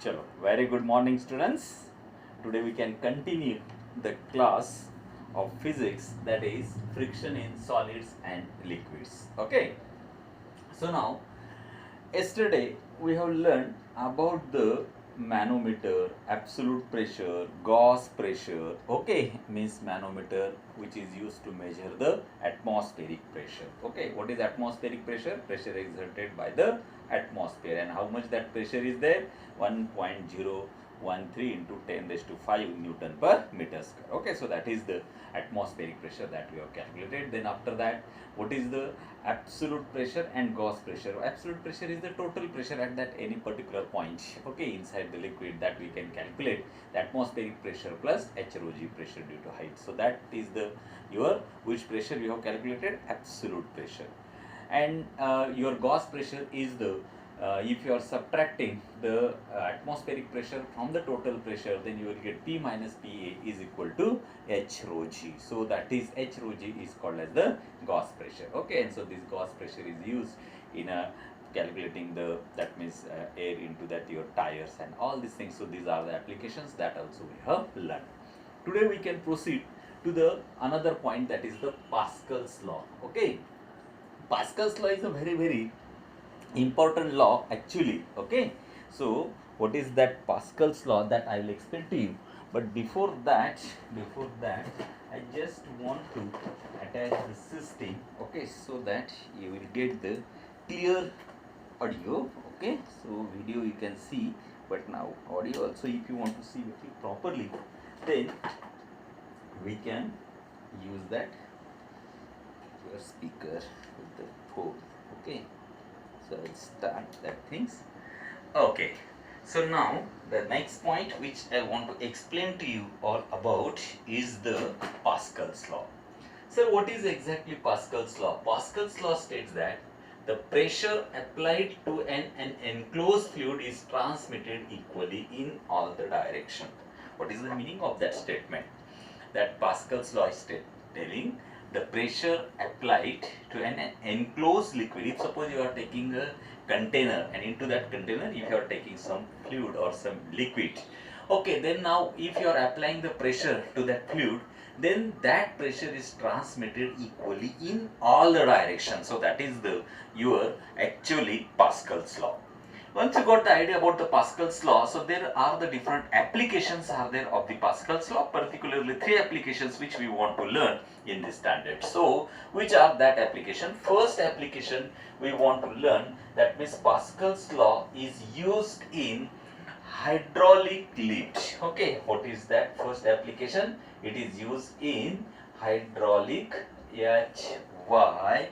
Chalo, very good morning students. Today we can continue the class of physics, that is friction in solids and liquids. Okay. So now yesterday we have learned about the manometer, absolute pressure, Gauss pressure. Okay, means manometer which is used to measure the atmospheric pressure. Okay, what is atmospheric pressure? Pressure exerted by the atmosphere, and how much that pressure is there? 1.013 into 10 raised to 5 Newton per meter square. Okay, so that is the atmospheric pressure that we have calculated. Then after that, what is the absolute pressure and Gauss pressure? Absolute pressure is the total pressure at that any particular point, okay, inside the liquid, that we can calculate the atmospheric pressure plus HROG pressure due to height. So that is the your which pressure you have calculated? Absolute pressure. And your Gauss pressure is the if you are subtracting the atmospheric pressure from the total pressure, then you will get P minus PA is equal to H rho G. So that is H rho G is called as the Gauss pressure. Okay, and so this Gauss pressure is used in calculating the, that means air into that your tires and all these things. So these are the applications that also we have learned. Today we can proceed to the another point, that is the Pascal's law. Okay, Pascal's law is a very important law actually. Okay, so what is that Pascal's law, that I will explain to you. But before that I just want to attach the system, okay, so that you will get the clear audio. Okay, so video you can see, but now audio also, if you want to see it properly, then we can use that your speaker with the phone. Okay, so I'll start that things. Okay, so now the next point which I want to explain to you all about is the Pascal's law. So what is exactly Pascal's law? Pascal's law states that the pressure applied to an enclosed fluid is transmitted equally in all the direction. What is the meaning of that statement? That Pascal's law is telling the pressure applied to an enclosed liquid. If suppose you are taking a container, and into that container if you are taking some fluid or some liquid, okay, then now if you are applying the pressure to that fluid, then that pressure is transmitted equally in all the directions. So that is the your actually Pascal's law. Once you got the idea about the Pascal's law, so there are the different applications are there of the Pascal's law, particularly 3 applications which we want to learn in this standard. So which are that application? First application we want to learn, that means Pascal's law is used in hydraulic lift. Okay, what is that first application? It is used in hydraulic, HYDRA,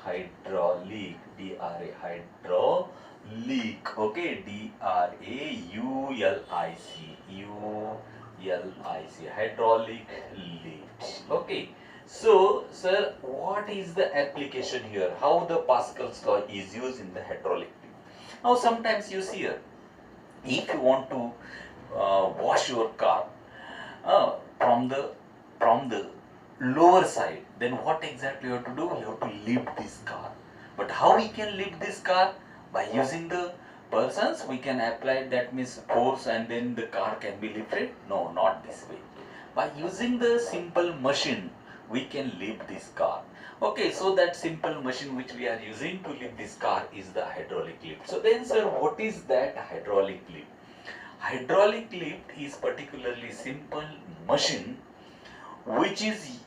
hydraulic, hydraulic, okay, DRAULIC, hydraulic lift. Okay, so sir, what is the application here? How the Pascal's law is used in the hydraulic lift? Now sometimes you see here, if you want to wash your car from the lower side, then what exactly you have to do? You have to lift this car. But how we can lift this car? By using the persons, we can apply, that means force, and then the car can be lifted? No, not this way. By using the simple machine, we can lift this car. Okay, so that simple machine which we are using to lift this car is the hydraulic lift. So then sir, what is that hydraulic lift? Hydraulic lift is particularly simple machine which is,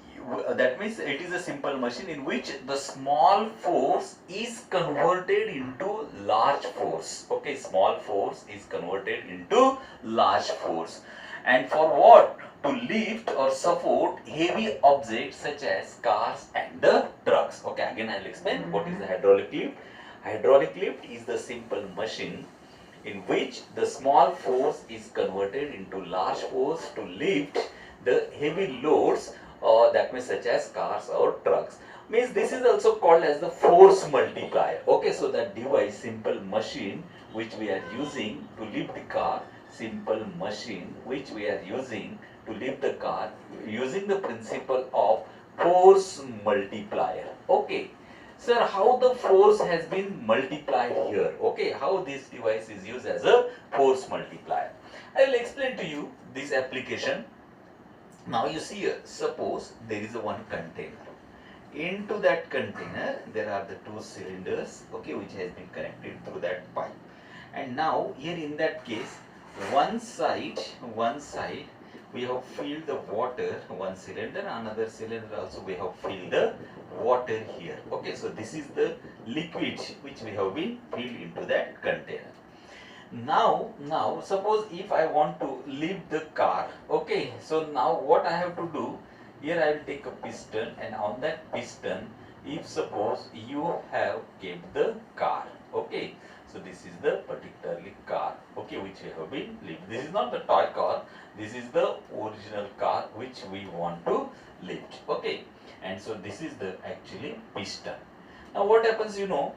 that means it is a simple machine in which the small force is converted into large force. Okay, small force is converted into large force. And for what? To lift or support heavy objects such as cars and the trucks. Okay, again I will explain what is the hydraulic lift. Hydraulic lift is the simple machine in which the small force is converted into large force to lift the heavy loads, or that means such as cars or trucks. Means this is also called as the force multiplier. Okay, so that device, simple machine which we are using to lift the car, simple machine which we are using to lift the car using the principle of force multiplier. Okay, Sir, how the force has been multiplied here? Okay, how this device is used as a force multiplier. I will explain to you this application. Now you see here, suppose there is a one container. Into that container, there are the two cylinders, okay, which has been connected through that pipe. And now here in that case, one side we have filled the water, one cylinder, another cylinder also we have filled the water here. Okay, so this is the liquid which we have been filled into that container. Now suppose if I want to lift the car, okay, so now what I have to do, here I will take a piston, and on that piston, if suppose you have kept the car, okay, so this is the particularly car, okay, which we have been lift. This is not the toy car, this is the original car which we want to lift, okay, and so this is the actually piston. Now what happens, you know,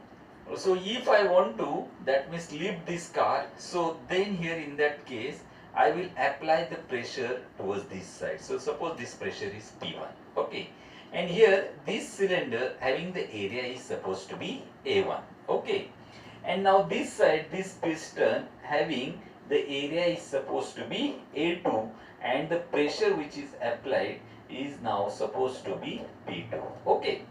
so if I want to, that means lift this car, so then here in that case, I will apply the pressure towards this side. So suppose this pressure is P1, okay, and here this cylinder having the area is supposed to be A1, okay, and now this side, this piston having the area is supposed to be A2, and the pressure which is applied is now supposed to be P2, okay.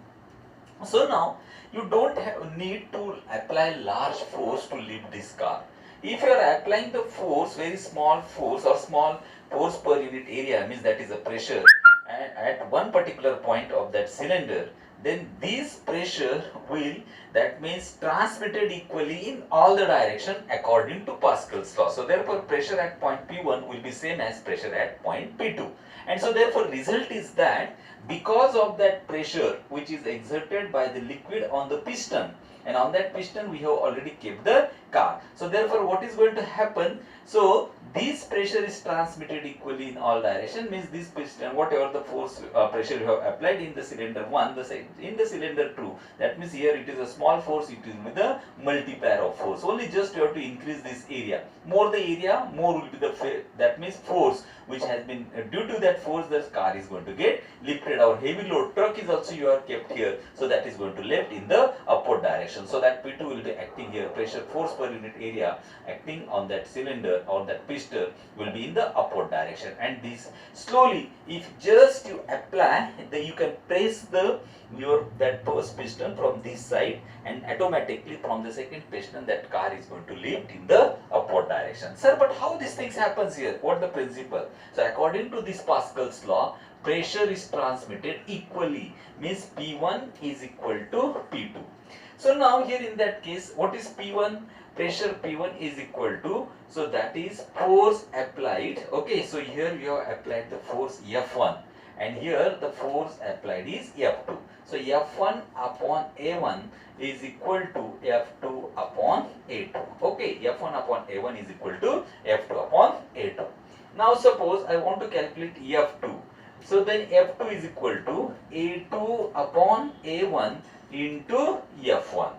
So now you don't need to apply large force to lift this car. If you are applying the force, very small force or small force per unit area, means that is a pressure, and at one particular point of that cylinder, then this pressure will, that means transmitted equally in all the direction according to Pascal's law. So therefore pressure at point P1 will be same as pressure at point P2, and so therefore result is that because of that pressure which is exerted by the liquid on the piston, and on that piston we have already kept the car, so therefore what is going to happen, so this pressure is transmitted equally in all direction, means this piston, whatever the force pressure you have applied in the cylinder 1, in the cylinder 2, that means here it is a small force, it is with a multiplier of force, only just you have to increase this area, more the area, more will be the, that means force which has been, due to that force the car is going to get lifted. Our heavy load truck is also you are kept here, so that is going to lift in the upward direction, so that P2 will be acting here, pressure force per unit area acting on that cylinder or that piston will be in the upward direction, and this slowly, if just you apply, then you can press the that first piston from this side, and automatically from the second piston that car is going to lift in the upward direction. Sir, but how these things happens here? What the principle? So according to this Pascal's law, pressure is transmitted equally, means P1 is equal to P2. So now here in that case, what is P1? Pressure P1 is equal to, so that is force applied, okay, so here you have applied the force F1, and here the force applied is F2. So F1 upon A1 is equal to F2 upon A2, okay, F1 upon A1 is equal to F2 upon A2. Now suppose I want to calculate F2, so then F2 is equal to A2 upon A1 into F1.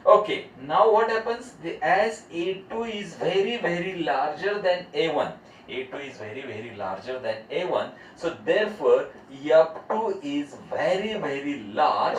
Okay, now what happens, as A2 is very larger than A1, A2 is very larger than A1, so therefore F2 is very large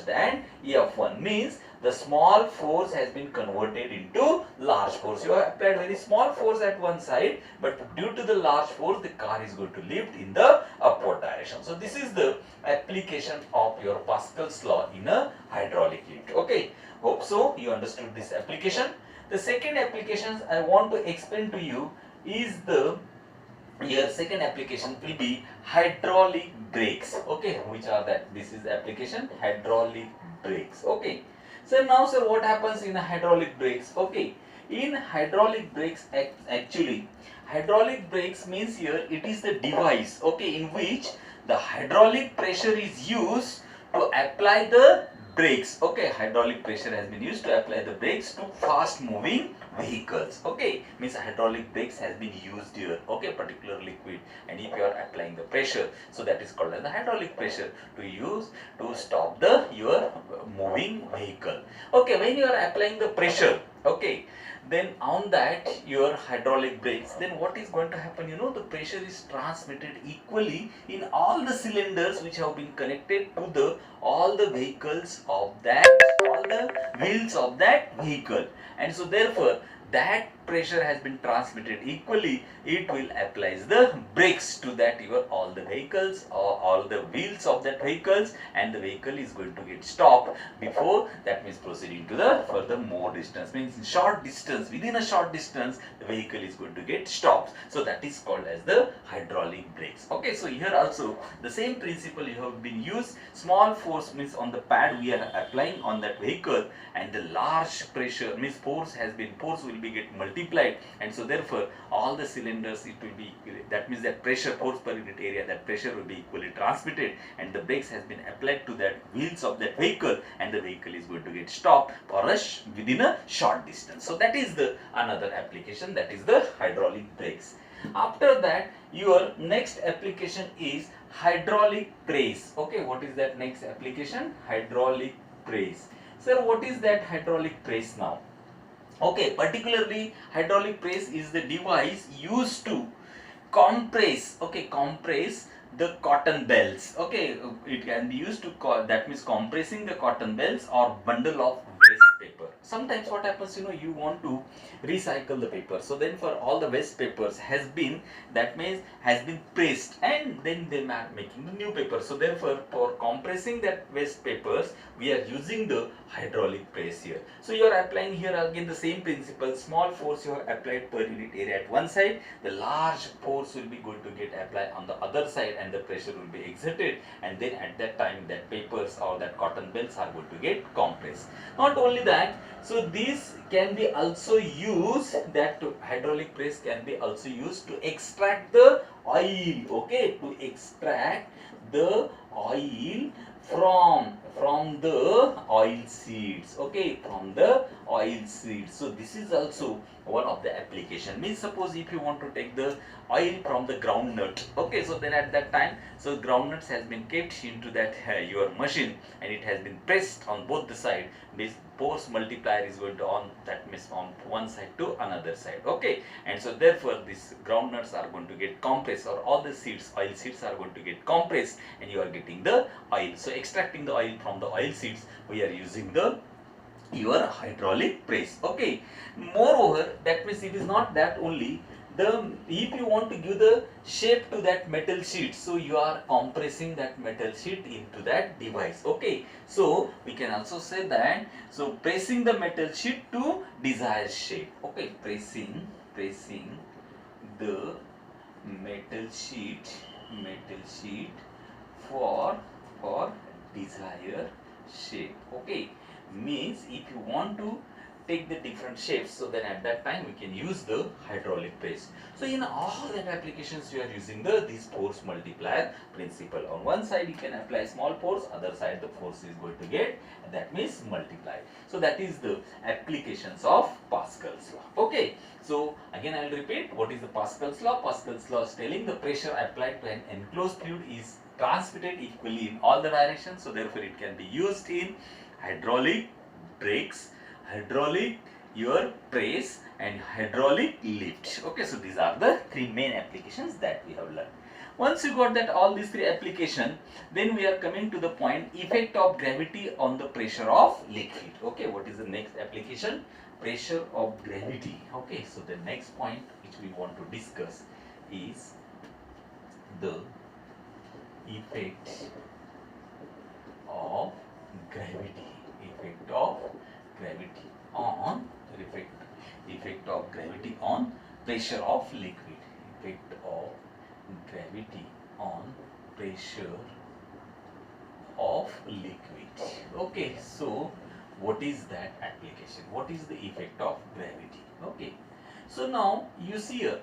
than F1, means the small force has been converted into large force. You have applied very small force at one side, but due to the large force the car is going to lift in the upward direction. So this is the application of your Pascal's law in a hydraulic lift. Okay, hope so you understood this application. The second application I want to explain to you is your second application will be hydraulic brakes. Okay, which are that? This is application hydraulic brakes. Okay, so now sir, what happens in hydraulic brakes? Okay, in hydraulic brakes, actually hydraulic brakes means here it is the device, okay, in which the hydraulic pressure is used to apply the brakes. Okay, hydraulic pressure has been used to apply the brakes to fast moving vehicles. Okay, means hydraulic brakes has been used here, okay, particular liquid, and if you are applying the pressure, so that is called as the hydraulic pressure to use to stop your moving vehicle. Okay, when you are applying the pressure, Okay, then on that your hydraulic brakes, then what is going to happen, the pressure is transmitted equally in all the cylinders which have been connected to the all the vehicles of that, all the wheels of that vehicle, and so therefore that pressure has been transmitted equally, it will apply the brakes to that your all the vehicles or all the wheels of that vehicles, and the vehicle is going to get stopped before that means proceeding to the further more distance, means in short distance, within a short distance the vehicle is going to get stopped. So that is called as the hydraulic brakes. Okay, so here also the same principle you have been used. Small force means on the pad we are applying on that vehicle, and the large pressure means force will be get multiplied, and so therefore all the cylinders it will be, that means that pressure, force per unit area, that pressure will be equally transmitted, and the brakes has been applied to that wheels of that vehicle, and the vehicle is going to get stopped for us within a short distance. So that is the another application, that is the hydraulic brakes. After that your next application is hydraulic press. Okay, what is that next application? Hydraulic press. Sir, what is that hydraulic press now? Okay, particularly hydraulic press is the device used to compress, okay, compress the cotton belts. Okay, it can be used to that means compressing the cotton belts or bundle of waste paper. Sometimes what happens, you want to recycle the paper, so then for all the waste papers has been, that means has been pressed, and then they are making the new paper. So therefore for compressing that waste papers we are using the hydraulic press here. So you are applying here again the same principle. Small force you have applied per unit area at one side, the large force will be going to get applied on the other side, and the pressure will be exerted, and then at that time that papers or that cotton belts are going to get compressed. Not only that, so this can be also used, that hydraulic press can be also used to extract the oil. Okay, to extract the oil from the oil seeds. Okay, from the oil seeds. So this is also one of the application. Means suppose if you want to take the oil from the groundnut, okay, so then at that time, so groundnuts has been kept into that your machine, and it has been pressed on both the side. This force multiplier is going to on, that means from one side to another side. Okay, and so therefore these groundnuts are going to get compressed, or all the seeds, oil seeds are going to get compressed, and you are getting the oil. So extracting the oil from the oil seeds, we are using the your hydraulic press. Okay, moreover, that means it is not that only, the if you want to give the shape to that metal sheet, so you are compressing that metal sheet into that device. Okay, so we can also say that, so pressing the metal sheet to desired shape. Okay, pressing the metal sheet for desired shape. Okay, means if you want to take the different shapes, so then at that time we can use the hydraulic press. So in all that applications you are using the this force multiplier principle. On one side you can apply small force, other side the force is going to get, that means multiply. So that is the applications of Pascal's law. Okay, so again I will repeat, what is the Pascal's law? Pascal's law is telling the pressure applied to an enclosed fluid is transmitted equally in all the directions, so therefore it can be used in hydraulic brakes, hydraulic your press, and hydraulic lift. Okay, so these are the three main applications that we have learned. Once you got that all these three applications, then we are coming to the point effect of gravity on the pressure of liquid. Okay, what is the next application? Pressure of gravity. Okay, so the next point which we want to discuss is the effect of gravity. Effect of gravity on pressure of liquid. Effect of gravity on pressure of liquid. Okay, so what is that application? What is the effect of gravity? Okay, so now you see here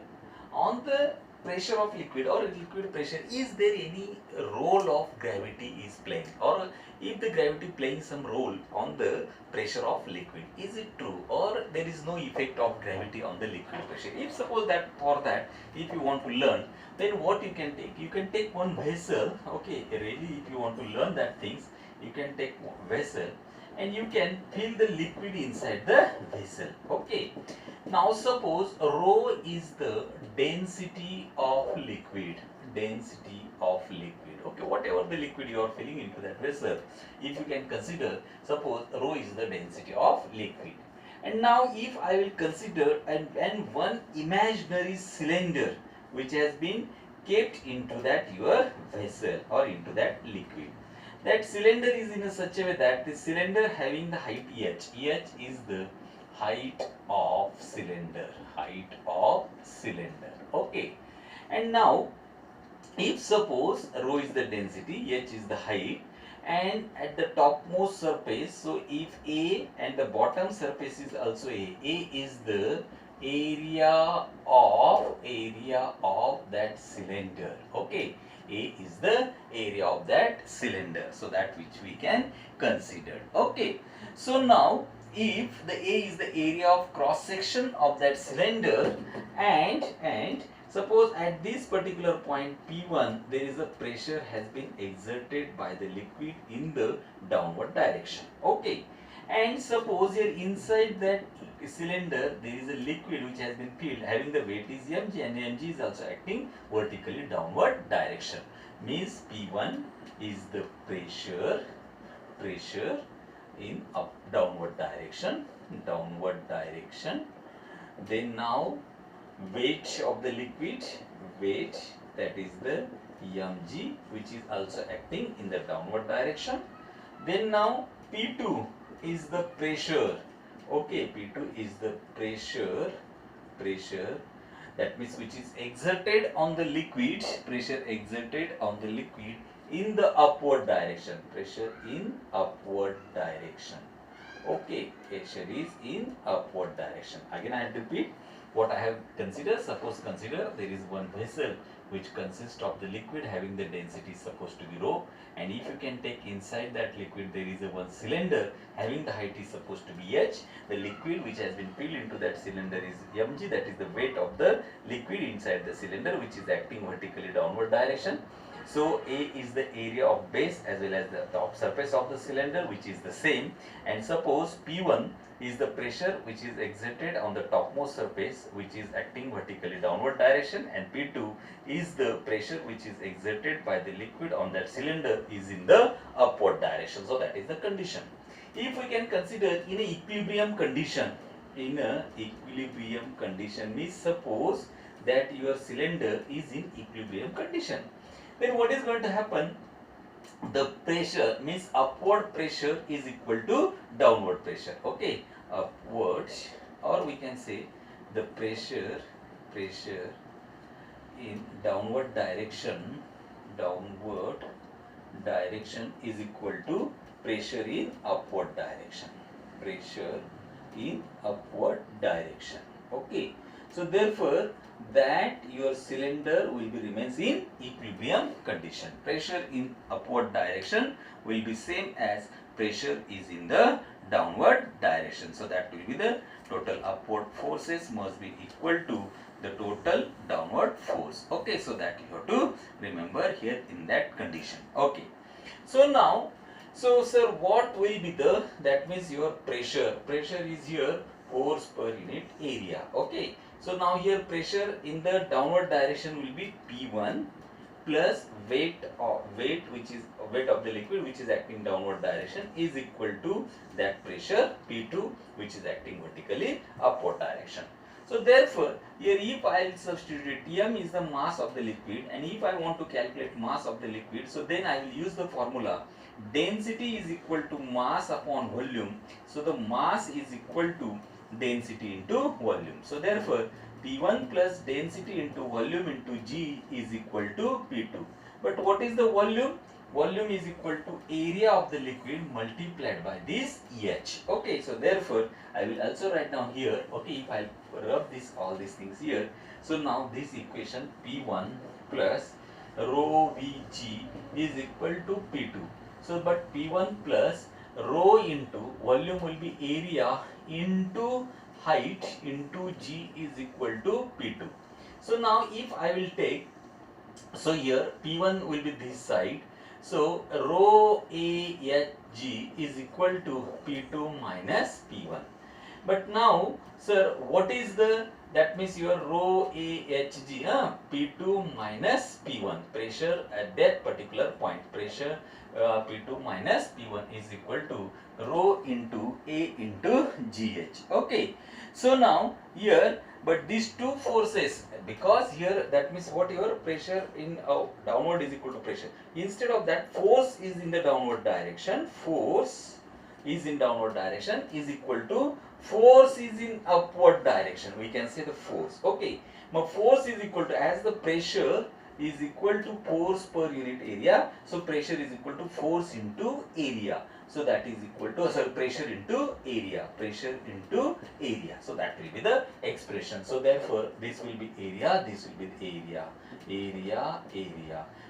on the pressure of liquid or liquid pressure, is there any role of gravity is playing, or if the gravity playing some role on the pressure of liquid, is it true, or there is no effect of gravity on the liquid pressure? If suppose that, for that if you want to learn, then what you can take, you can take one vessel. Okay, really if you want to learn that things, you can take one vessel, and you can fill the liquid inside the vessel. Okay. Now suppose rho is the density of liquid. Density of liquid. Okay, whatever the liquid you are filling into that vessel, if you can consider, suppose rho is the density of liquid. And now if I will consider and one imaginary cylinder which has been kept into that your vessel or into that liquid. That cylinder is in a such a way that the cylinder having the height h. H is the height of cylinder. Height of cylinder. Okay. And now if suppose rho is the density, h is the height, and at the topmost surface, so if A and the bottom surface is also A is the area of that cylinder. Okay, A is the area of that cylinder. So that which we can consider. Okay, so now if the A is the area of cross section of that cylinder, and suppose at this particular point P1 there is a pressure has been exerted by the liquid in the downward direction. Okay, and suppose here inside that cylinder there is a liquid which has been filled having the weight is mg, and mg is also acting vertically downward direction. Means P1 is the pressure in downward direction. Then now weight of the liquid, weight, that is the mg, which is also acting in the downward direction. Then now P2 is the pressure. Okay, P2 is the pressure, that means which is exerted on the liquid, pressure exerted on the liquid in the upward direction, pressure in upward direction. Okay, pressure is in upward direction. Again I have to repeat what I have considered. Suppose consider there is one vessel which consists of the liquid having the density supposed to be rho, and if you can take inside that liquid there is a one cylinder having the height is supposed to be h. The liquid which has been filled into that cylinder is mg, that is the weight of the liquid inside the cylinder which is acting vertically downward direction. So A is the area of base as well as the top surface of the cylinder which is the same, and suppose P1 is the pressure which is exerted on the topmost surface which is acting vertically downward direction, and P2 is the pressure which is exerted by the liquid on that cylinder is in the upward direction. So that is the condition. If we can consider in a equilibrium condition, means suppose that your cylinder is in equilibrium condition, then what is going to happen? The pressure means upward pressure is equal to downward pressure. Okay, upward, or we can say the pressure in downward direction is equal to pressure in upward direction. Okay, so therefore that your cylinder will be remains in equilibrium condition. Pressure in upward direction will be same as pressure is in the downward direction. So that will be the total upward forces must be equal to the total downward force. Okay, so that you have to remember here in that condition. Okay, so now, so sir, what will be the, that means your pressure is here force per unit area. Okay, so now here pressure in the downward direction will be P1 plus weight which is weight of the liquid which is acting downward direction is equal to that pressure P2 which is acting vertically upward direction. So therefore here if I will substitute m is the mass of the liquid, and if I want to calculate mass of the liquid, so then I will use the formula density is equal to mass upon volume. So the mass is equal to density into volume. So therefore P1 plus density into volume into G is equal to P2. But what is the volume? Volume is equal to area of the liquid multiplied by this EH. Okay, so therefore I will also write down here. Okay, if I rub this all these things here, so now this equation P1 plus rho Vg is equal to P2. So but P1 plus rho into volume will be area into height into G is equal to P2. So now if I will take, so here P1 will be this side, So rho AHG is equal to P2 minus P1. But now, sir, what is the, that means your rho AHG, P2 minus P1, pressure at that particular point, pressure P2 minus P1 is equal to rho into A into GH. Okay. So now here, but these two forces, because here that means what, your pressure in downward is equal to pressure. Instead of that, force is in the downward direction, force is in downward direction is equal to force is in upward direction. We can say the force. Okay. Now force is equal to, as the pressure is equal to force per unit area, so pressure is equal to force into area. So that is equal to, sorry, pressure into area, so that will be the expression. So therefore this will be area, this will be area.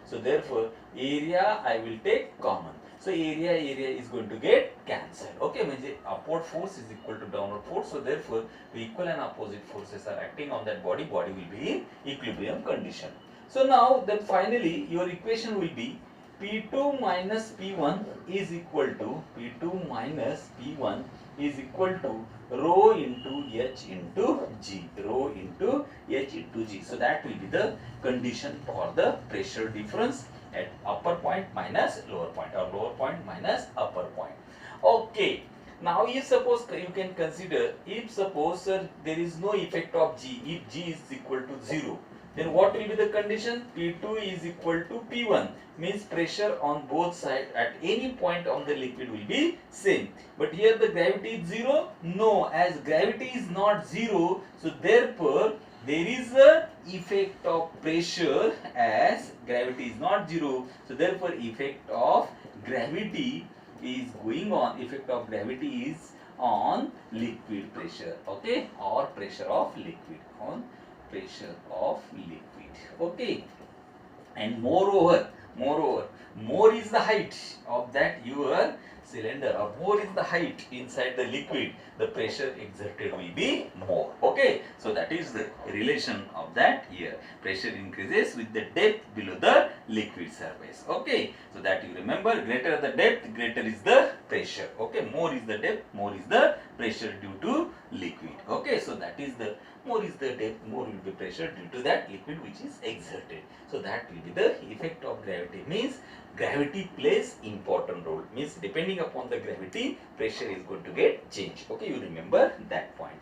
So therefore area I will take common. So area is going to get cancelled. Okay, means upward force is equal to downward force. So therefore the equal and opposite forces are acting on that body will be in equilibrium condition. So now then finally your equation will be P2 minus P1 is equal to rho into H into G, So that will be the condition for the pressure difference at upper point minus lower point, or lower point minus upper point. Okay. Now if suppose you can consider, if suppose there is no effect of G, if G is equal to 0, then what will be the condition? P2 is equal to P1, means pressure on both sides at any point on the liquid will be same. But here the gravity is 0? No, as gravity is not 0, so therefore there is a effect of pressure, as gravity is not 0, so therefore effect of gravity is going on, effect of gravity is on liquid pressure, okay, or pressure of liquid, on pressure of liquid. Okay. And moreover, more is the height of that your cylinder, or more is the height inside the liquid, the pressure exerted will be more. Okay. So that is the relation of that here. Pressure increases with the depth below the liquid surface. Okay. So that you remember, greater the depth, greater is the pressure. Okay. More is the depth, more is the pressure due to liquid. Okay. So that is the, more is the depth, more will be pressure due to that liquid which is exerted. So that will be the effect of gravity, means gravity plays important role, means depending upon the gravity, pressure is going to get changed. Okay, you remember that point.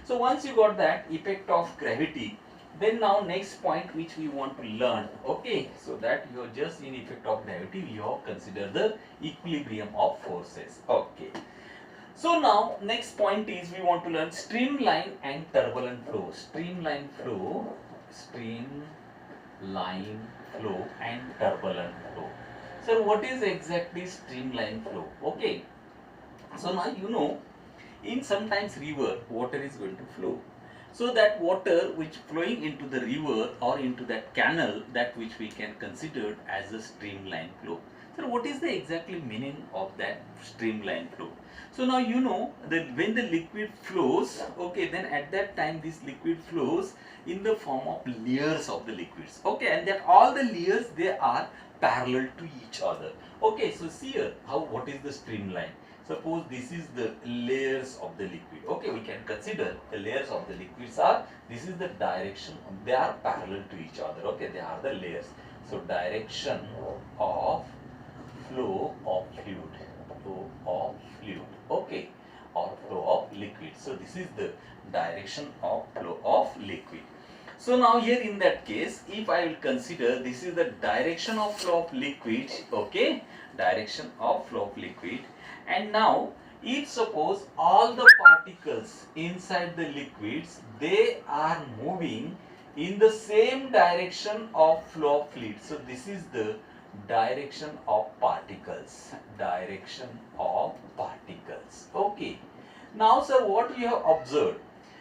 So once you got that effect of gravity, then now next point which we want to learn. Okay, so that you are just in effect of gravity, we have consider the equilibrium of forces. Okay. So now next point is we want to learn streamline and turbulent flow. Streamline flow and turbulent flow. So what is exactly streamline flow? Okay. So now you know, in sometimes river water is going to flow. So that water which flowing into the river or into that canal, that which we can consider as a streamline flow. So what is the exactly meaning of that streamline flow? So now you know that when the liquid flows, okay, then at that time this liquid flows in the form of layers of the liquids. Okay, and that all the layers, they are parallel to each other. Okay, so see here how, what is the streamline? Suppose this is the layers of the liquid. Okay, we can consider the layers of the liquids are, this is the direction, they are parallel to each other. Okay, they are the layers. So direction of flow of fluid, okay, or flow of liquid. So this is the direction of flow of liquid. So now here in that case, if I will consider this is the direction of flow of liquid, okay, direction of flow of liquid, and now if suppose all the particles inside the liquids, they are moving in the same direction of flow of fluid. So this is the direction of particles, okay. Now sir, what you have observed?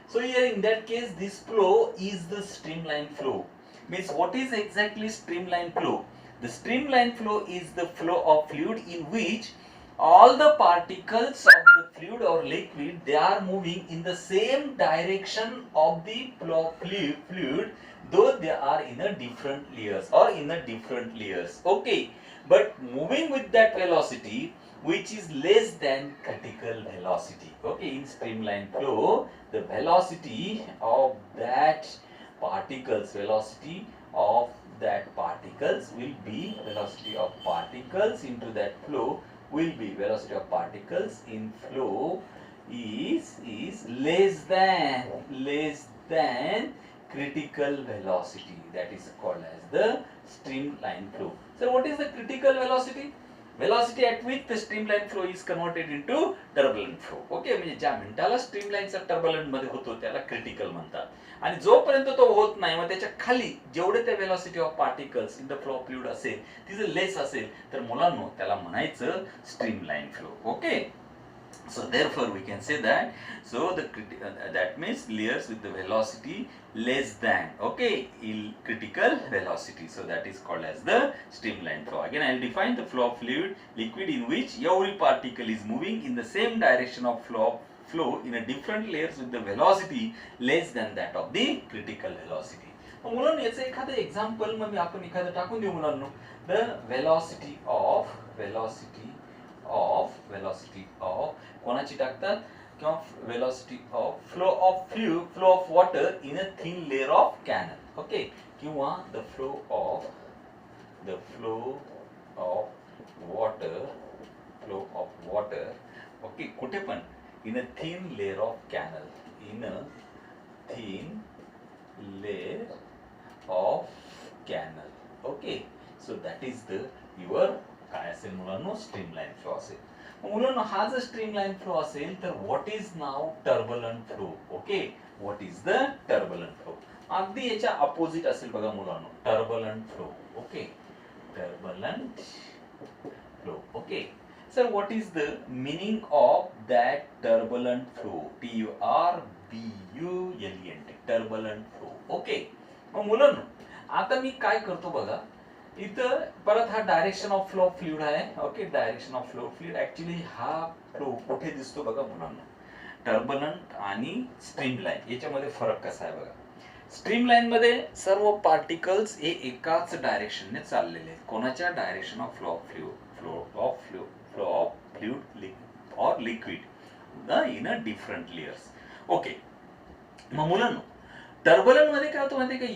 So here in that case, this flow is the streamline flow. Means what is exactly streamline flow? The streamline flow is the flow of fluid in which all the particles of the fluid or liquid, they are moving in the same direction of the fluid, though they are in a different layers or in a different layers. Okay, but moving with that velocity which is less than critical velocity. Okay, in streamline flow, the velocity of that particles will be velocity of particles into that flow will be velocity of particles in flow is less than critical velocity, that is called as the streamline flow. So what is the critical velocity? Velocity at which the streamline flow is converted into turbulent flow. Okay, म्हणजे ज्या मिनिटाला स्ट्रीमलाईनचा turbulent मध्ये होतो त्याला critical म्हणतात, आणि जोपर्यंत तो होत नाही मग त्याच्या खाली जेवढे ते velocity of particles in the flow of fluid असेल तिचं लेस असेल तर मुलांनो त्याला म्हणायचं streamline flow. Okay, so therefore we can say that, so that means layers with the velocity less than, okay, critical velocity, so that is called as the streamline flow. Again I will define the flow of fluid liquid in which every particle is moving in the same direction of flow in a different layers with the velocity less than that of the critical velocity. मुलांनो याचं एखादं example मग आपण एखादं टाकून देऊ मुलांनो. The velocity of कोणाची टाकतात किंवा velocity of flow of water in a thin layer of canal. Okay, किंवा the flow of water okay कुठे पण in a thin layer of canal, in a thin layer of canal. Okay, so that is the your काय असेल मुलांनो streamline flow असेल. मुलांनो हा जर स्ट्रीमलाईन फ्लो असेल तर what is now turbulent flow. Okay, what is the turbulent flow? अगदी याच्या अपोजिट असेल बघा मुलांनो, turbulent flow. Okay, turbulent flow. Okay, sir what is the meaning of that turbulent flow? TURBULENT, turbulent flow. Okay, मग मुलांनो आता मी काय करतो बघा, इथं परत हा direction of flow of fluid आहे. Okay, direction of flow of fluid actually हा फ्लो कुठे दिसतो बघा मुलांना, टर्बुलंट आणि स्ट्रीमलाईन याच्यामध्ये फरक कसा आहे बघा. स्ट्रीमलाईन मध्ये सर्व पार्टिकल्स हे एकाच डायरेक्शनने चाललेले आहेत. कोणाच्या direction of flow of fluid or liquid in a different layers. Okay, मग मुलांनो टर्बुलंट मध्ये काय होतं माहिती आहे का,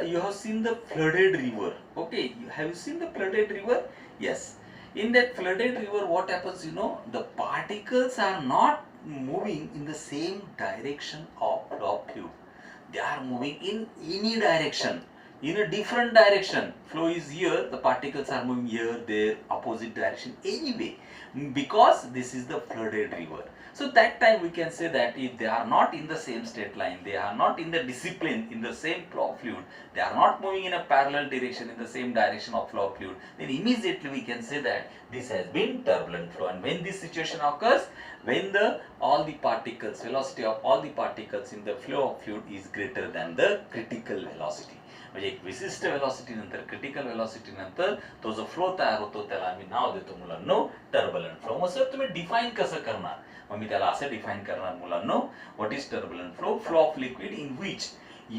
you have seen the flooded river. Okay, have you seen the flooded river? Yes, in that flooded river what happens, you know, the particles are not moving in the same direction of fluid. They are moving in any direction, in a different direction. Flow is here, the particles are moving here, there, opposite direction, anyway, because this is the flooded river. So that time we can say that if they are not in the same straight line, they are not in the discipline in the same flow of fluid, they are not moving in a parallel direction in the same direction of flow of fluid, then immediately we can say that this has been turbulent flow. And when this situation occurs, when all the particles, velocity of all the particles in the flow of fluid is greater than the critical velocity, म्हणजे एक विशिष्ट velocity नंतर critical velocity नंतर तो जो flow तयार होतो त्याला आम्ही नाव देतो मुलांनो टर्बुलंट फ्लो. मग सर तुम्ही डिफाइन कसं करणार? मग मी त्याला असं डिफाइन करणार मुलांनो, what is turbulent flow? Flow of liquid in which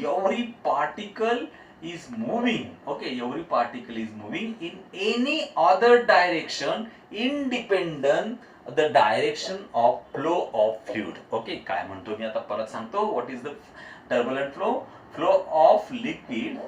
every particle is moving, okay, every particle is moving in any other direction independent the direction of flow of fluid. Okay, काय म्हणतो मी आता परत सांगतो, what is the turbulent flow? Flow of liquid,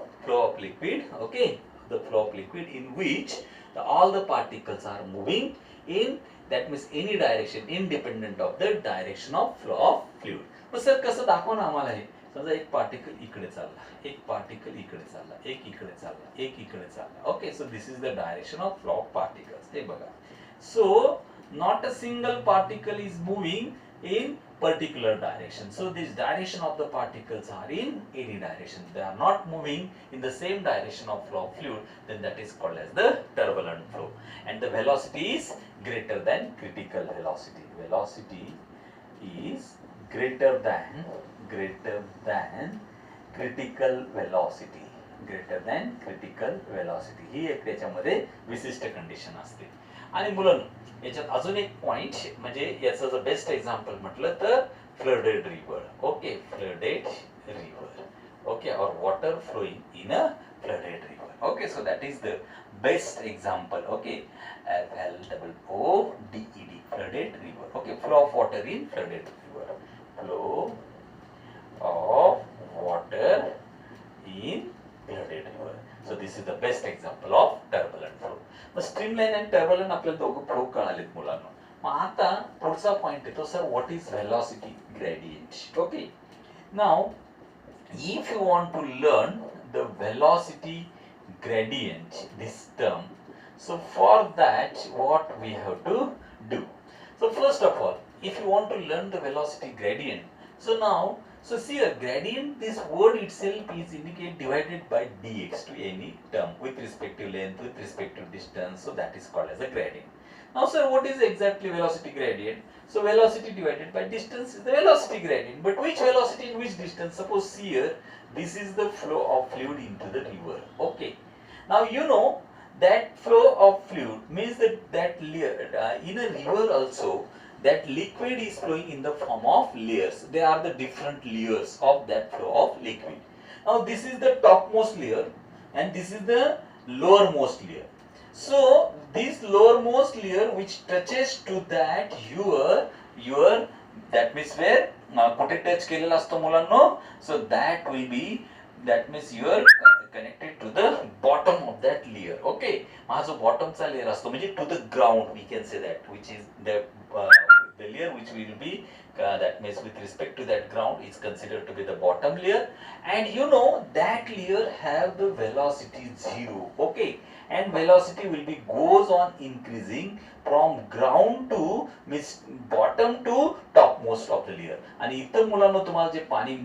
okay, the flow of liquid in which all the particles are moving in, that means any direction independent of the direction of flow of fluid. Mug sir कसं दाखवा ना आम्हाला हे? समजा एक particle इकडे चालला, एक particle इकडे चालला, एक इकडे चालला, एक इकडे चालला. Okay, so this is the direction of flow of particles. हे बघा, so not a single particle is moving in particular direction. So this direction of the particles are in any direction. They are not moving in the same direction of flow of fluid, then that is called as the turbulent flow. And the velocity is greater than critical velocity. Velocity is greater than critical velocity. Greater than critical velocity. ही एक त्याच्यामध्ये विशिष्ट condition असते. आणि मुलांनो याच्यात अजून एक point म्हणजे याचं जर बेस्ट एक्झाम्पल म्हटलं तर flooded river. Okay, flooded river. Okay, or water flowing in a flooded river. Okay, so that is the best example. Okay, FLOODED, flooded river. Okay, flow of water in flooded river. Flow of water in flooded river. So this is the best example of turbulent flow. Mug streamline आणि turbulent आपल्याला दोघं flow कळालेत मुलांना. मग आता पुढचा point येतो sir, what is velocity gradient. Okay, now if you want to learn the velocity gradient, this term, so for that what we have to do? So first of all, if you want to learn the velocity gradient, so now, so see a gradient, this word itself is indicated divided by dx to any term with respect to length, with respect to distance, so that is called as a gradient. Now sir, what is exactly velocity gradient? So velocity divided by distance is the velocity gradient. But which velocity in which distance? Suppose here, this is the flow of fluid into the river. Okay. Now you know that flow of fluid means that in a river also, that liquid is flowing in the form of layers. They are the different layers of that flow of liquid. Now this is the topmost layer and this is the lowermost layer. So this lowermost layer which touches to that your that means where कुठे touch केलेला असतो मुलांनो, so that will be, that means you are connected to the bottom of that layer. Okay, हा जो बॉटमचा layer असतो म्हणजे to the ground we can say that, which is the layer which will be that means with respect to that ground is considered to be the bottom layer, and you know that layer have the velocity 0. Okay, and velocity will be goes on increasing from ground to means bottom to topmost of the layer. आणि इथं मुलांना तुम्हाला जे पाणी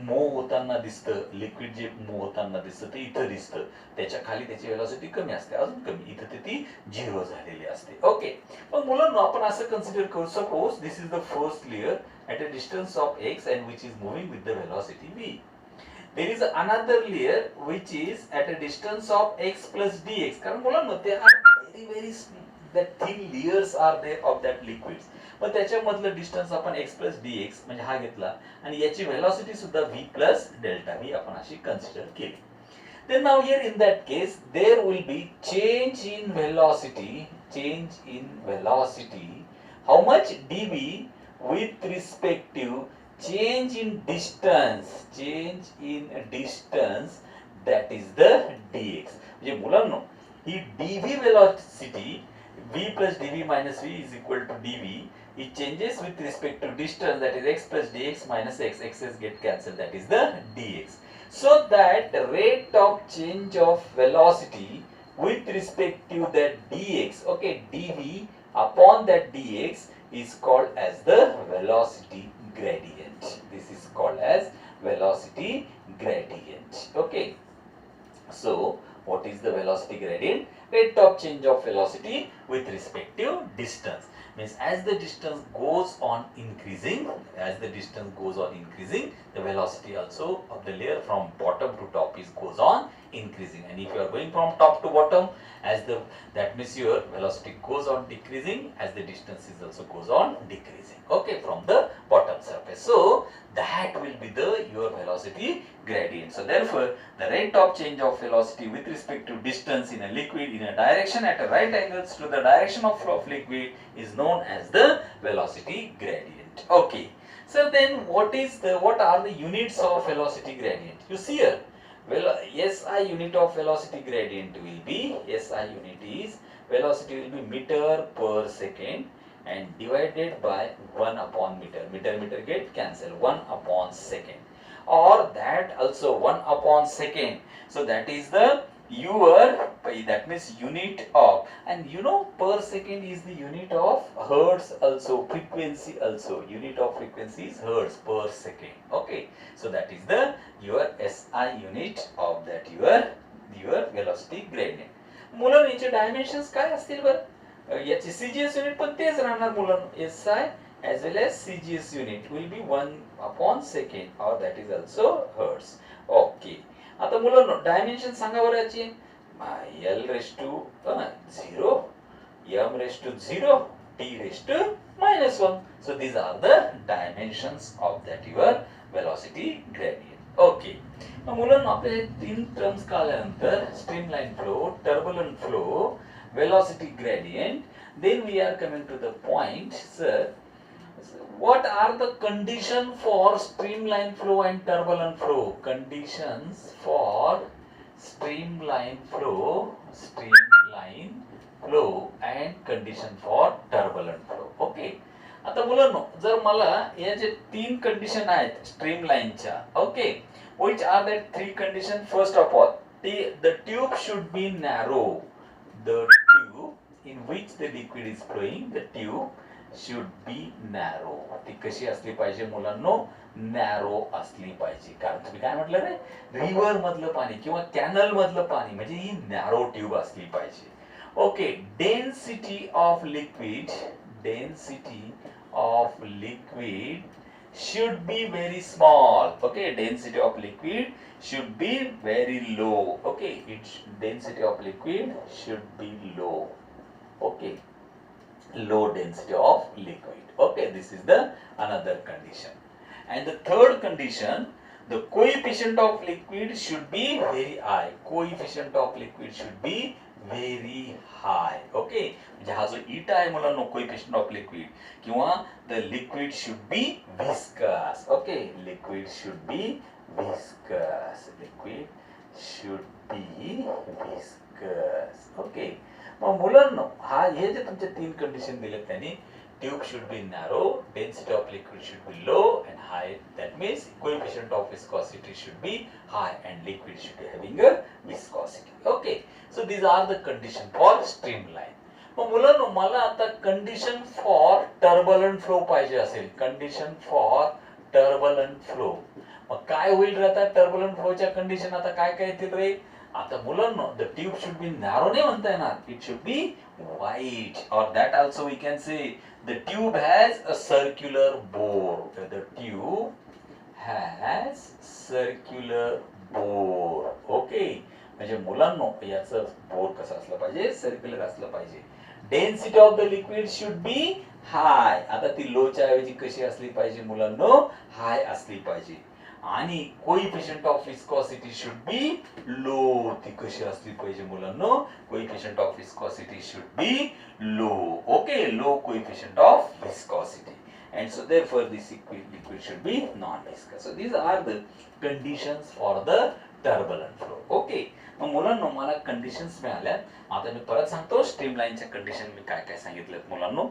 move होताना दिसतं, liquid जे move होताना दिसतं ते इथं दिसतं, त्याच्या खाली त्याची वेलॉसिटी कमी असते, अजून कमी, इथं ती 0 झालेली असते. ओके, पण मुलांना आपण असं कन्सिडर करू, suppose this is the first layer at a distance of x and which is moving with the velocity v. There is another layer which is at a distance of x plus dx. कारण मुलांना ते very that thin layers are there of that liquids. पण त्याच्यामधलं distance आपण x plus dx म्हणजे हा घेतला आणि याची वेलॉसिटी सुद्धा v plus delta v आपण अशी कन्सिडर केली. Then now here in that case there will be change in velocity. How much dv with respect to change in distance, that is the dx. म्हणजे मुलांनो ही dv velocity v plus dv minus v is equal to dv, it changes with respect to distance, that is x plus dx minus x, x's get cancelled, that is the dx. So that the rate of change of velocity with respect to that dx, okay, dv upon that dx is called as the velocity gradient. This is called as velocity gradient. Okay, so what is the velocity gradient? Rate of change of velocity with respect to distance. Means as the distance goes on increasing, the velocity also of the layer from bottom to top is goes on increasing, and if you are going from top to bottom, as the that means your velocity goes on decreasing as the distance is also goes on decreasing. Okay, from the bottom surface, so that will be the your velocity gradient. So therefore the rate of change of velocity with respect to distance in a liquid in a direction at a right angles to the direction of flow of liquid is known as the velocity gradient. Okay, so then what are the units of velocity gradient? You see here, well, SI unit of velocity gradient will be, SI unit is, velocity will be meter per second and divided by 1 upon meter. Meter get cancel, 1 upon second, or that also 1 upon second. So that is the your, that means unit of, and you know per second is the unit of hertz also, frequency also, unit of frequency is hertz per second. Okay, so that is the your SI unit of that your velocity gradient. मुलांनो याचे dimensions काय असतील बरं? याची CGS unit पण तेच राहणार मुलांनो, SI as well as CGS unit will be 1 upon second, or that is also hertz. Okay, आता मुलांनो डायमेन्शन सांगा बरं याचे. L raised to 0, m raised to 0, t raised to minus 1. So these are the dimensions of that your velocity gradient. Okay. Now मुलांना आपले तीन terms कळल्यानंतर streamline flow, turbulent flow, velocity gradient, then we are coming to the point, sir. What are the conditions for streamline flow and turbulent flow? Conditions for streamline flow and condition for turbulent flow. Okay. आता मुलांनो जर मला या जे तीन condition आहेत स्ट्रीमलाईनच्या, okay, which are the three conditions? First of all, the tube should be narrow. The tube in which the liquid is flowing, the tube should be narrow. ती कशी असली पाहिजे मुलांनो? नॅरो असली पाहिजे. कारण तुम्ही काय म्हटलं रे, रिव्हर मधलं पाणी किंवा कॅनल मधलं पाणी म्हणजे ही नॅरो ट्यूब असली पाहिजे. Okay. Density of liquid should be very small. Okay, density of liquid should be very low. Okay, density of liquid should be low. Okay, low density of liquid. Okay, this is the another condition. And the third condition, the coefficient of liquid should be very high. Coefficient of liquid should be very high. Okay, म्हणजे हा जो eta आहे मुलांनो, coefficient of liquid, किंवा the liquid should be viscous. Okay, liquid should be viscous. Okay, मग मुलांनो हा हे जे तुमचे तीन कंडिशन दिलेत त्यांनी, tube should be narrow, density of liquid should be low and high. That means coefficient of viscosity should be high and liquid should be having a viscosity. Okay, so these are the condition for streamline. मग मुलांनो मला आता condition for turbulent flow पाहिजे असेल. Condition for turbulent flow, मग काय होईल रे आता turbulent फ्लोच्या condition? आता काय काय येतील रे? आता मुलांनो the tube should be narrow नाही म्हणता येणार, इट शुड बी वाईड, और that also we can say the tube has a circular bore. The tube has circular bore. Okay, म्हणजे मुलांनो याचं बोर कसं असलं पाहिजे? सर्क्युलर असलं पाहिजे. Density of the liquid should be high. आता ती लोच्या ऐवजी कशी असली पाहिजे मुलांनो? हाय असली पाहिजे. आणि coefficient of viscosity should be low. ती कशी असली पाहिजे मुलांनो? Coefficient of viscosity should be low. Okay, low coefficient of viscosity, and so therefore this liquid should be non-viscous. So these are the conditions for the turbulent flow. Okay, मग मुलांनो मला conditions मिळाल्या. आता मी परत सांगतो स्ट्रीमलाईनच्या कंडिशन मी काय काय सांगितलेत मुलांनो.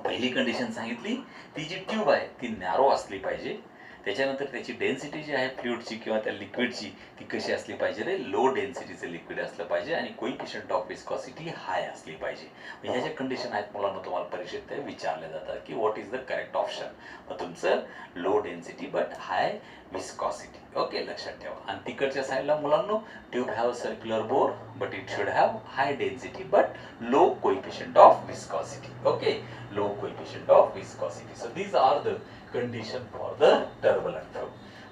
पहिली कंडिशन सांगितली, ती जी ट्यूब आहे ती नॅरो असली पाहिजे. त्याच्यानंतर त्याची डेन्सिटी जी आहे फ्लुइडची किंवा त्या लिक्विडची ती कशी असली पाहिजे रे? लो डेन्सिटीचं लिक्विड असलं पाहिजे आणि कोएफिशिएंट ऑफ विस्कोसिटी हाय असली पाहिजे. ह्या ज्या कंडिशन आहेत मुलांना तुम्हाला परीक्षेत विचारले जातात की what is the correct option. मग तुमचं low density but high viscosity. Okay, लक्षात ठेवा. आणि तिकडच्या साईडला मुलांनो tube have circular bore but it should have high density but low coefficient of viscosity. Okay, low coefficient of viscosity. So these are the condition for the turbulent flow.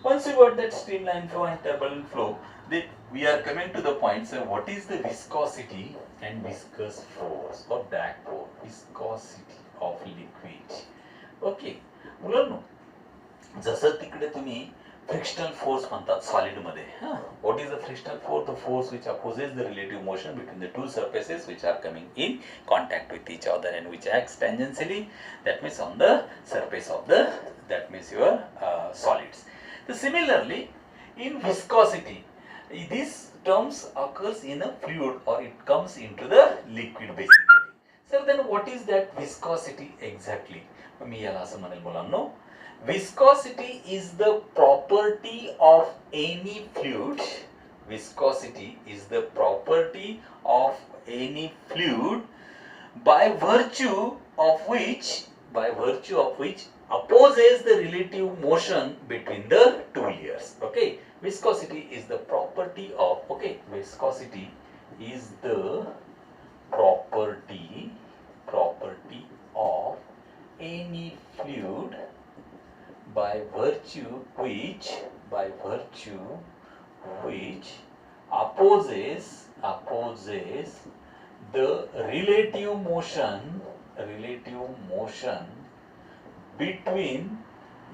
Once you got that streamline flow and turbulent flow, then we are coming to the point, so what is the viscosity and viscous force or drag force? Viscosity of liquid. Okay, मुलांनो जसं तिकडे तुम्ही frictional force म्हणतात solid मध्ये. What is the frictional force? The force which opposes the relative motion between the two surfaces which are coming in contact with each other and which acts tangentially, that means on the surface of the, that means your solids. So similarly in viscosity, these terms occurs in a fluid or it comes into the liquid basically. So then what is that viscosity exactly? मी याला असं म्हणेल मुलांनो, viscosity is the property of any fluid. Viscosity is the property of any fluid by virtue of which opposes the relative motion between the two layers. Okay, viscosity is the property of, okay, viscosity is the property of any fluid by virtue which opposes the relative motion between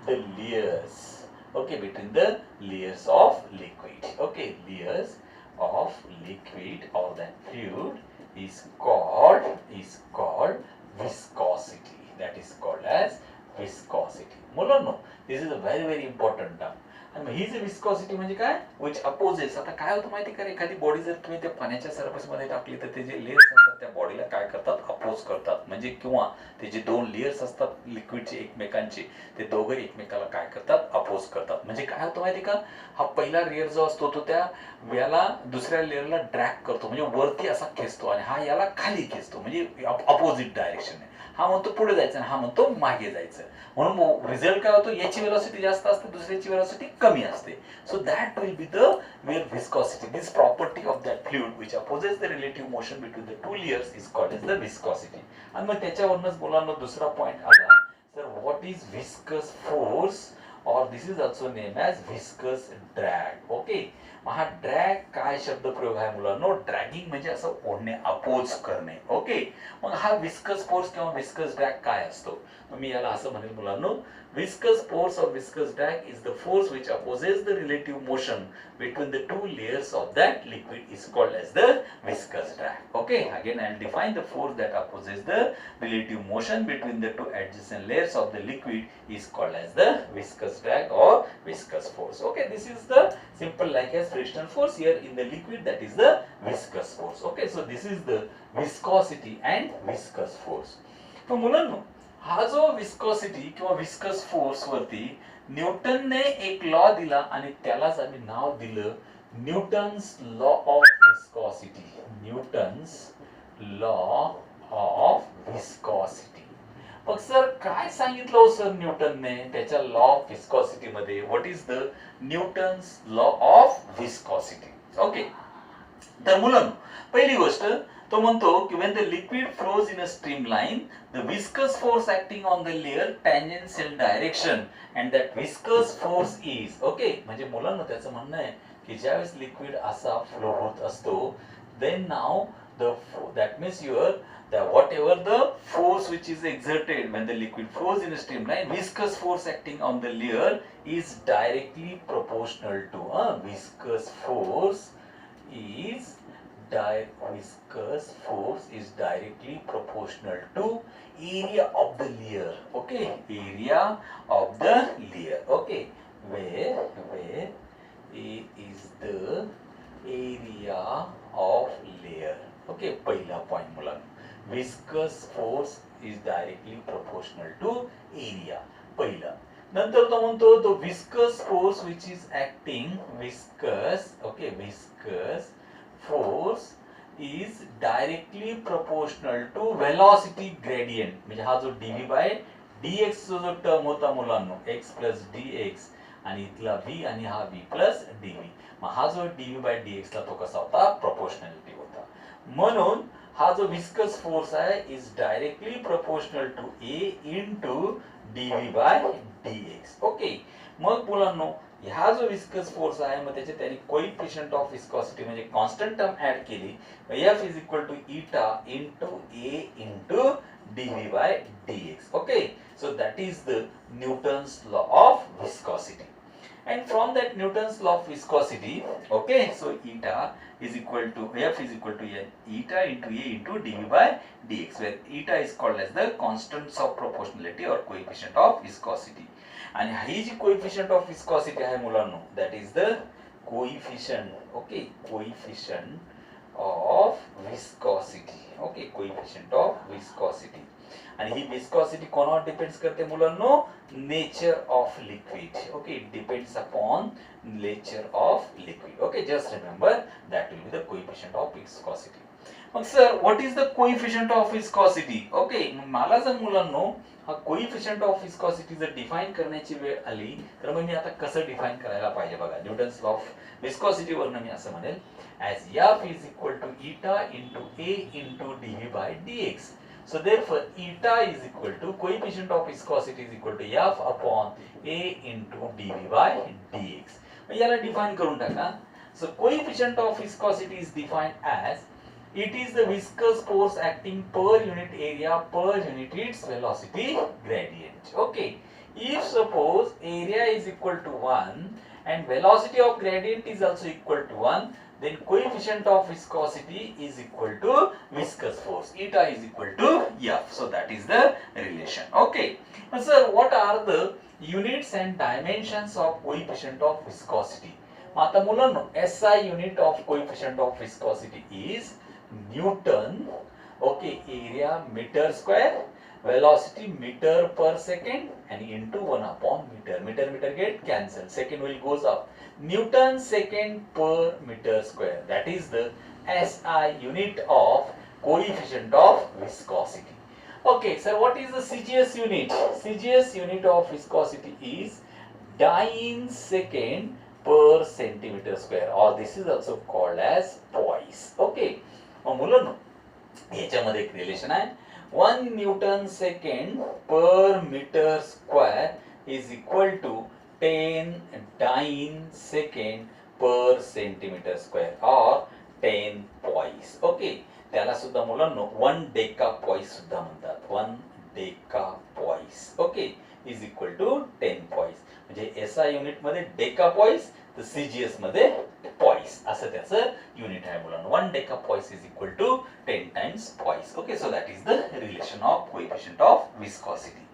the layers, okay, between the layers of liquid, okay, layers of liquid or that fluid is called viscosity. That is called as viscosity. मुलांनो, this is a very important term. आणि ही जी viscosity म्हणजे काय, विच opposes. आता काय होतं माहिती का, एखादी बॉडी जर तुम्ही त्या पाण्याच्या सरफेस मध्ये टाकली तर ते जे लेयर्स असतात त्या बॉडीला काय करतात, अपोज करतात. म्हणजे किंवा ते जे दोन लेयर्स असतात लिक्विडचे एकमेकांचे, ते दोघे एकमेकाला काय करतात, अपोज करतात. म्हणजे काय होतं माहिती का, हा पहिला लेयर जो असतो तो त्या याला दुसऱ्या लेयरला ड्रॅग करतो, म्हणजे वरती असा खेचतो, आणि हा याला खाली खेचतो, म्हणजे अपोजिट डायरेक्शन आहे. हा म्हणतो पुढे जायचं आणि हा म्हणतो मागे जायचं. म्हणून रिझल्ट काय होतो, याची वेलोसिटी जास्त असते, दुसऱ्याची वेलोसिटी कमी असते. So that will be the where viscosity. This property of that fluid which opposes the relative motion between the two layers is called as the viscosity. आणि मग त्याच्यावरूनच मुलांना दुसरा पॉइंट आला, sir what is viscous force, or this is also named as viscous drag. Okay, हा drag काय शब्द प्रयोग आहे मुलांनो, ड्रॅगिंग म्हणजे असं ओढणे, अपोज करणे. ओके, मग हा विस्कस फोर्स किंवा विस्कस ड्रॅग काय असतो, मी याला असं म्हणेल मुलांनो, viscous force or viscous drag is the force which opposes the relative motion between the two layers of that liquid is called as the viscous drag. Okay, again I will define the force that opposes the relative motion between the two adjacent layers of the liquid is called as the viscous drag or viscous force. Okay, this is the simple like as frictional force. Here in the liquid, that is the viscous force. Okay, so this is the viscosity and viscous force. तो मुलांनो, हा जो viscosity किंवा viscous force वरती न्यूटनने एक law दिला आणि त्यालाच आम्ही नाव दिलं Newton's law of viscosity. Newton's law of viscosity. Mug sir काय सांगितलं हो सर न्यूटनने त्याच्या लॉ ऑफ विस्कॉसिटी मध्ये, what is the Newton's law of viscosity. Okay, तर मुलांनो पहिली गोष्ट तो म्हणतो की when the liquid flows in a streamline, the viscous force acting on the layer tangential direction and that viscous force is, okay, म्हणजे मुलांना त्याचं म्हणणं आहे की ज्यावेळेस लिक्विड असा फ्लो होत असतो, then now the that means whatever the force which is exerted when the liquid flows in a streamline, viscous force acting on the layer is directly proportional to viscous force is directly proportional to area of the layer. Okay, area of the layer. Okay, where A is the area of layer. Okay, पहिला point मुलांनो, viscous force is directly proportional to area. पहिला. नंतर तो म्हणतो the viscous force which is acting, viscous force is directly proportional to velocity gradient. म्हणजे हा जो dv by dx जो टर्म होता मुलांनो, x plus dx आणि इथला v आणि हा v plus dv, मग हा जो dv by dx ला तो कसा होता, प्रोपोर्शनॅलिटी होता. म्हणून हा जो विस्कस फोर्स आहे is directly proportional to a into dv by dx. Okay, मग मुलांनो ह्या जो विस्कस फोर्स आहे मग त्याचे त्यांनी कोएफिशिएंट ऑफ विस्कॉसिटी म्हणजे कॉन्स्टंट टर्म ऍड केली, F is equal to eta into a into dv by dx. Okay, so that is the Newton's law of viscosity. And from that Newton's law of viscosity, okay, so eta is equal to F is equal to eta into a into dv by dx, where eta is called as the constants of proportionality or coefficient of viscosity. आणि ही जी coefficient of viscosity आहे मुलांनो, that is the coefficient, okay, coefficient of viscosity. Okay, coefficient of viscosity. आणि ही viscosity कोणावर depends करते मुलांनो, nature of liquid. Okay, it depends upon nature of liquid. Okay, just remember that will be the coefficient of viscosity. Mug sir what is the coefficient of viscosity. Okay, मला जर मुलांनो हा coefficient of viscosity जर define करण्याची वेळ आली तर मग मी आता कसं डिफाइन करायला पाहिजे बघा. न्यूटन्स लॉ ऑफ विस्कॉसिटी वरनं मी असं म्हणेल as F is equal to eta into a into dv by dx. So therefore eta is equal to coefficient of viscosity is equal to F upon a into dv by dx. मग याला define करून टाका. So coefficient of viscosity is defined as It is the viscous force acting per unit area per unit its velocity gradient. Okay. If suppose area is equal to 1 and velocity of gradient is also equal to 1, then coefficient of viscosity is equal to viscous force. Eta is equal to F. So that is the relation. Okay. So what are the units and dimensions of coefficient of viscosity? आता मुलांनो SI unit of coefficient of viscosity is Newton. Okay, area meter square, velocity meter per second and into 1 upon meter. Meter get cancelled. Second will goes up. Newton second per meter square. That is the SI unit of coefficient of viscosity. Okay, sir, what is the CGS unit? CGS unit of viscosity is dyne second per centimeter square, or this is also called as poise. Okay, मुलांनो याच्यामध्ये एक relation आहे 1 newton second per metre square is equal to 10 dyne second per centimetre square और 10 poised. Okay, त्याला सुद्धा मुलांनो 1 deca poised सुद्धा म्हणतात. 1 deca poise. Okay, is equal to 10 poise. म्हणजे एसआय युनिट मध्ये डेका पॉइस, तर सीजीएस मध्ये पॉइस असं त्याचं युनिट आहे मुलांना. 1 deca poise is equal to 10 times poise. Okay, so that is the relation of coefficient of viscosity.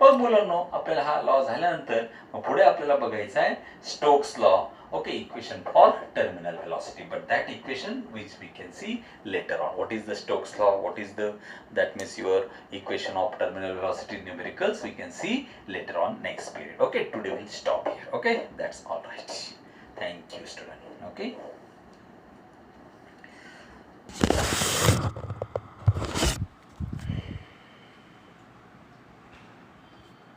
मग मुलांनो आपल्याला हा लॉ झाल्यानंतर मग पुढे आपल्याला बघायचं आहे Stokes law. Okay, equation for terminal velocity, but that equation which we can see later on. What is the Stokes law? What is the, that means your equation of terminal velocity numericals we can see later on next period. Okay, today we'll stop here. Okay, that's all right. Thank you, student. Okay.